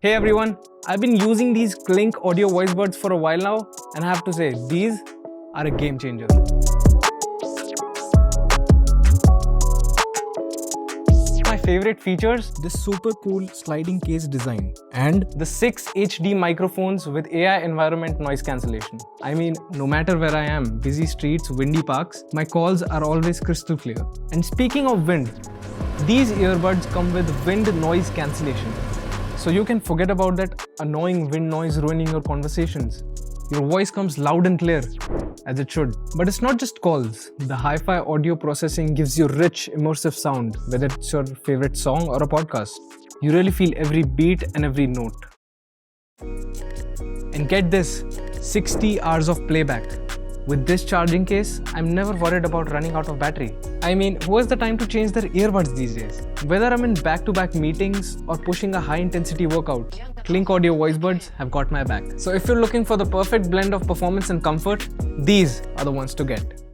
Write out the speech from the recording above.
Hey everyone, I've been using these Clink Audio VoiceBuds for a while now, and I have to say, these are a game changer. My favorite features, this super cool sliding case design and the 6 HD microphones with AI environment noise cancellation. I mean, no matter where I am, busy streets, windy parks, my calls are always crystal clear. And speaking of wind, these earbuds come with wind noise cancellation. So you can forget about that annoying wind noise ruining your conversations. Your voice comes loud and clear, as it should. But it's not just calls. The hi-fi audio processing gives you rich, immersive sound, whether it's your favorite song or a podcast. You really feel every beat and every note. And get this, 60 hours of playback. With this charging case, I'm never worried about running out of battery. I mean, who has the time to change their earbuds these days? Whether I'm in back-to-back meetings or pushing a high-intensity workout, Clink Audio VoiceBuds have got my back. So if you're looking for the perfect blend of performance and comfort, these are the ones to get.